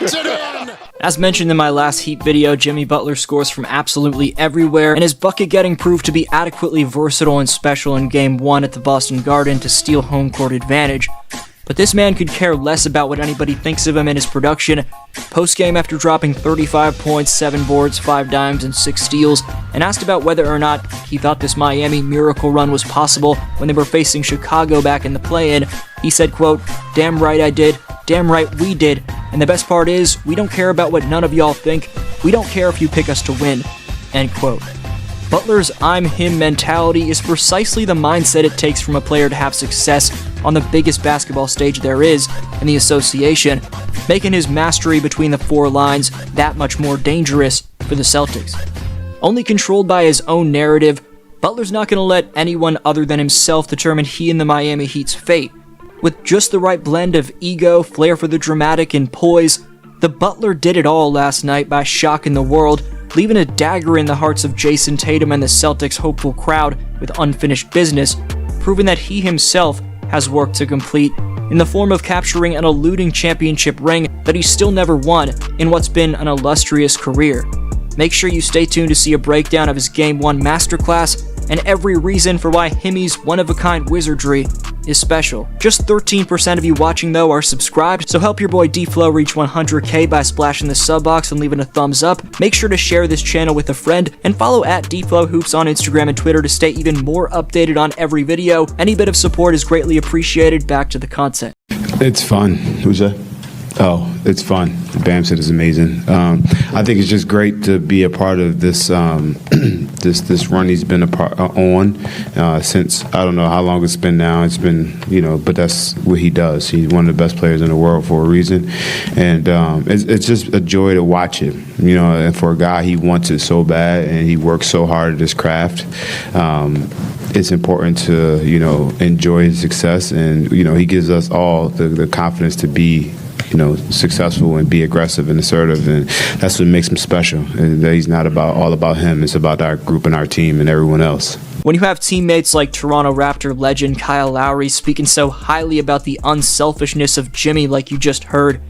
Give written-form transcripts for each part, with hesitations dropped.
puts it in! As mentioned in my last Heat video, Jimmy Butler scores from absolutely everywhere, and his bucket-getting proved to be adequately versatile and special in Game 1 at the Boston Garden to steal home court advantage. But this man could care less about what anybody thinks of him and his production. Post-game, after dropping 35 points, 7 boards, 5 dimes, and 6 steals, and asked about whether or not he thought this Miami miracle run was possible when they were facing Chicago back in the play-in, he said, quote, "Damn right I did. Damn right we did. And the best part is, we don't care about what none of y'all think. We don't care if you pick us to win." End quote. Butler's "I'm him" mentality is precisely the mindset it takes from a player to have success on the biggest basketball stage there is in the association, making his mastery between the 4 lines that much more dangerous for the Celtics. Only controlled by his own narrative, Butler's not going to let anyone other than himself determine he and the Miami Heat's fate. With just the right blend of ego, flair for the dramatic, and poise, the Butler did it all last night by shocking the world, leaving a dagger in the hearts of Jason Tatum and the Celtics' hopeful crowd with unfinished business, proving that he himself has work to complete in the form of capturing an eluding championship ring that he still never won in what's been an illustrious career. Make sure you stay tuned to see a breakdown of his Game 1 masterclass and every reason for why Himmy's one-of-a-kind wizardry is special. Just 13% of you watching, though, are subscribed, so help your boy D-Flow reach 100k by splashing the sub box and leaving a thumbs up. Make sure to share this channel with a friend, and follow at D-Flow Hoops on Instagram and Twitter to stay even more updated on every video. Any bit of support is greatly appreciated. Back to the content. It's fun. Who's that? Oh, it's fun. Bam said it's amazing. I think it's just great to be a part of this this run he's been on since, I don't know how long it's been now. It's been, but that's what he does. He's one of the best players in the world for a reason, and it's just a joy to watch it. And for a guy, he wants it so bad, and he works so hard at his craft. It's important to enjoy his success, and he gives us all the confidence to be successful and be aggressive and assertive, and that's what makes him special. And that he's not all about him. It's about our group and our team and everyone else. When you have teammates like Toronto Raptor legend Kyle Lowry speaking so highly about the unselfishness of Jimmy like you just heard,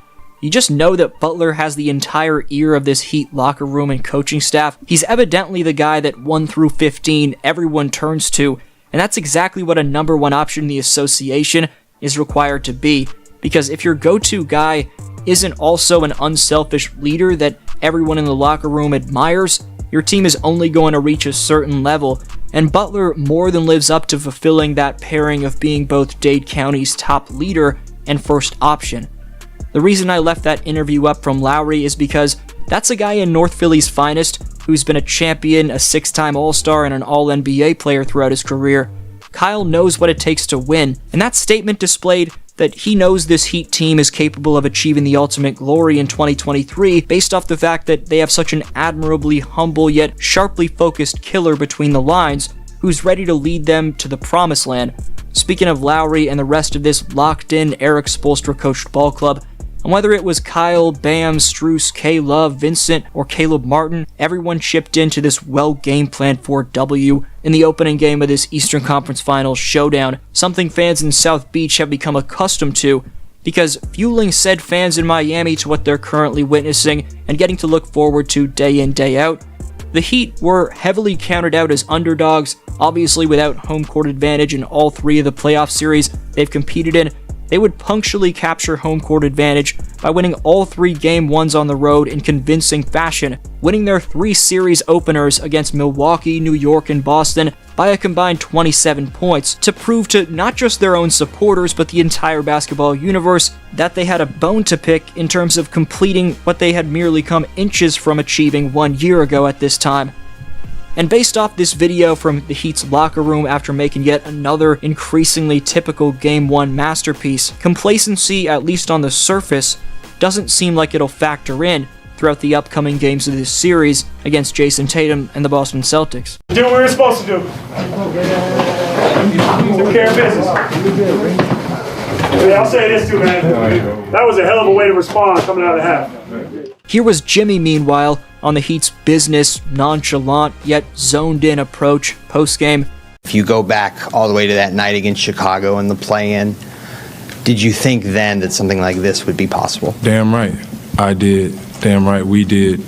you just know that Butler has the entire ear of this Heat locker room and coaching staff. He's evidently the guy that 1 through 15 everyone turns to, and that's exactly what a number 1 option in the association is required to be. Because if your go-to guy isn't also an unselfish leader that everyone in the locker room admires, your team is only going to reach a certain level, and Butler more than lives up to fulfilling that pairing of being both Dade County's top leader and first option. The reason I left that interview up from Lowry is because that's a guy in North Philly's finest who's been a champion, a 6-time All-Star, and an All-NBA player throughout his career. Kyle knows what it takes to win, and that statement displayed that he knows this Heat team is capable of achieving the ultimate glory in 2023 based off the fact that they have such an admirably humble yet sharply focused killer between the lines who's ready to lead them to the promised land. Speaking of Lowry and the rest of this locked-in Eric Spoelstra coached ball club, and whether it was Kyle, Bam, Strus, K-Love, Vincent, or Caleb Martin, everyone chipped into this well-game-planned for W in the opening game of this Eastern Conference Finals showdown, something fans in South Beach have become accustomed to, because fueling said fans in Miami to what they're currently witnessing and getting to look forward to day in, day out, the Heat were heavily counted out as underdogs, obviously without home court advantage in all 3 of the playoff series they've competed in. They would punctually capture home court advantage by winning all 3 Game 1s on the road in convincing fashion, winning their 3 series openers against Milwaukee, New York, and Boston by a combined 27 points to prove to not just their own supporters but the entire basketball universe that they had a bone to pick in terms of completing what they had merely come inches from achieving 1 year ago at this time. And based off this video from the Heat's locker room after making yet another increasingly typical Game 1 masterpiece, complacency, at least on the surface, doesn't seem like it'll factor in throughout the upcoming games of this series against Jason Tatum and the Boston Celtics. Do what we're supposed to do. Took care of business. Yeah, I'll say this too, man. That was a hell of a way to respond coming out of the half. Here was Jimmy, meanwhile, on the Heat's business, nonchalant, yet zoned-in approach post-game. If you go back all the way to that night against Chicago in the play-in, did you think then that something like this would be possible? Damn right. I did. Damn right we did.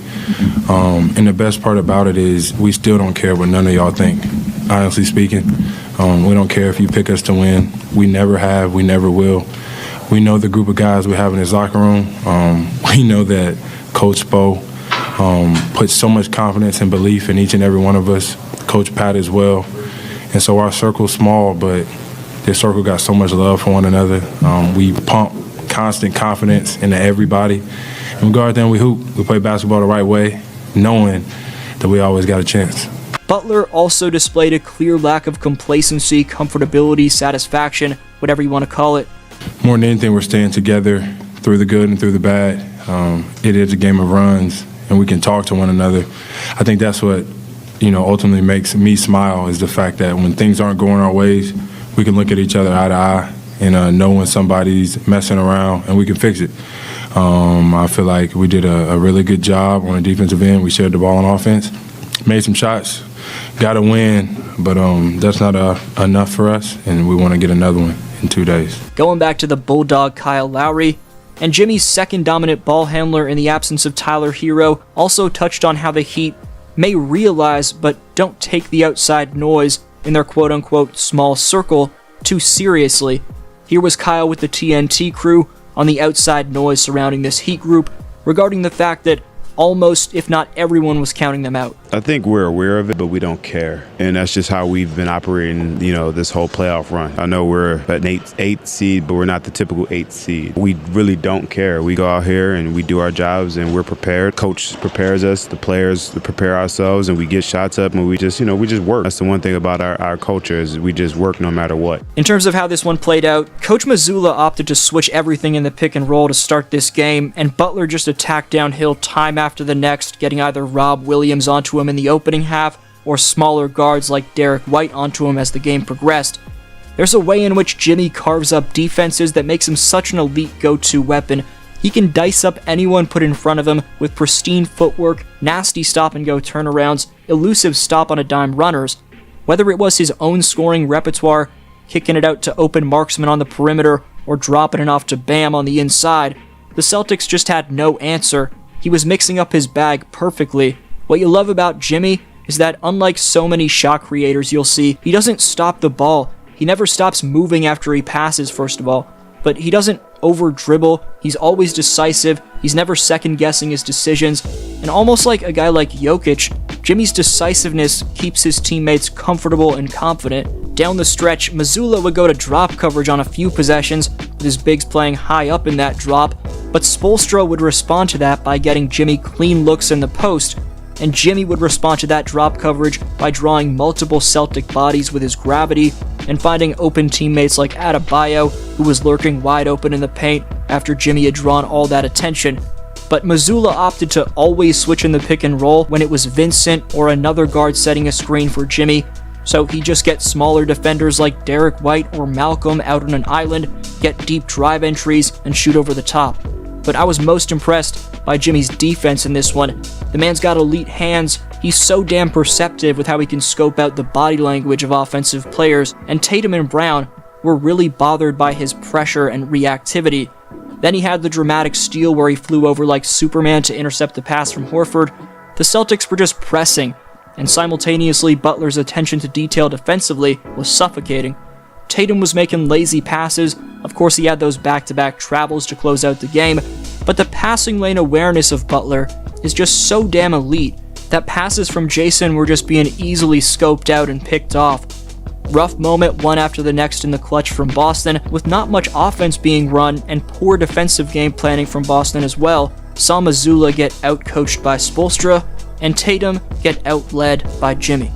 And the best part about it is we still don't care what none of y'all think, honestly speaking. We don't care if you pick us to win. We never have. We never will. We know the group of guys we have in this locker room. We know that Coach Spo puts so much confidence and belief in each and every one of us. Coach Pat as well. And so our circle's small, but this circle got so much love for one another. We pump constant confidence into everybody. And we go out there and we hoop. We play basketball the right way, knowing that we always got a chance. Butler also displayed a clear lack of complacency, comfortability, satisfaction, whatever you want to call it. More than anything, we're staying together through the good and through the bad. It is a game of runs, and we can talk to one another. I think that's what, ultimately makes me smile, is the fact that when things aren't going our ways, we can look at each other eye to eye and know when somebody's messing around, and we can fix it. I feel like we did a really good job on the defensive end. We shared the ball on offense, made some shots, got a win, but that's not enough for us, and we want to get another one in 2 days. Going back to the Bulldog Kyle Lowry, and Jimmy's second dominant ball handler in the absence of Tyler Hero also touched on how the Heat may realize but don't take the outside noise in their quote-unquote small circle too seriously. Here was Kyle with the TNT crew on the outside noise surrounding this Heat group regarding the fact that almost, if not everyone, was counting them out. I think we're aware of it, but we don't care. And that's just how we've been operating, this whole playoff run. I know we're an eighth seed, but we're not the typical 8th seed. We really don't care. We go out here and we do our jobs and we're prepared. Coach prepares us, the players prepare ourselves, and we get shots up and we just work. That's the one thing about our culture, is we just work no matter what. In terms of how this one played out, Coach Mazzulla opted to switch everything in the pick and roll to start this game, and Butler just attacked downhill time after the next, getting either Rob Williams onto him in the opening half or smaller guards like Derek White onto him as the game progressed. There's a way in which Jimmy carves up defenses that makes him such an elite go-to weapon. He can dice up anyone put in front of him with pristine footwork, nasty stop-and-go turnarounds, elusive stop-on-a-dime runners. Whether it was his own scoring repertoire, kicking it out to open marksmen on the perimeter, or dropping it off to Bam on the inside, the Celtics just had no answer. He was mixing up his bag perfectly. What you love about Jimmy is that, unlike so many shot creators you'll see, he doesn't stop the ball. He never stops moving after he passes, first of all. But he doesn't over-dribble. He's always decisive. He's never second-guessing his decisions. And almost like a guy like Jokic, Jimmy's decisiveness keeps his teammates comfortable and confident. Down the stretch, Mazzulla would go to drop coverage on a few possessions, with his bigs playing high up in that drop, but Spoelstra would respond to that by getting Jimmy clean looks in the post, and Jimmy would respond to that drop coverage by drawing multiple Celtic bodies with his gravity and finding open teammates like Adebayo, who was lurking wide open in the paint after Jimmy had drawn all that attention. But Mazzulla opted to always switch in the pick and roll when it was Vincent or another guard setting a screen for Jimmy, so he'd just get smaller defenders like Derek White or Malcolm out on an island, get deep drive entries, and shoot over the top. But I was most impressed by Jimmy's defense in this one. The man's got elite hands, he's so damn perceptive with how he can scope out the body language of offensive players, and Tatum and Brown were really bothered by his pressure and reactivity. Then he had the dramatic steal where he flew over like Superman to intercept the pass from Horford. The Celtics were just pressing, and simultaneously Butler's attention to detail defensively was suffocating. Tatum was making lazy passes. Of course, he had those back-to-back travels to close out the game, but the passing lane awareness of Butler is just so damn elite that passes from Jason were just being easily scoped out and picked off. Rough moment one after the next in the clutch from Boston, with not much offense being run and poor defensive game planning from Boston as well, saw Mazzulla get outcoached by Spoelstra and Tatum get outled by Jimmy.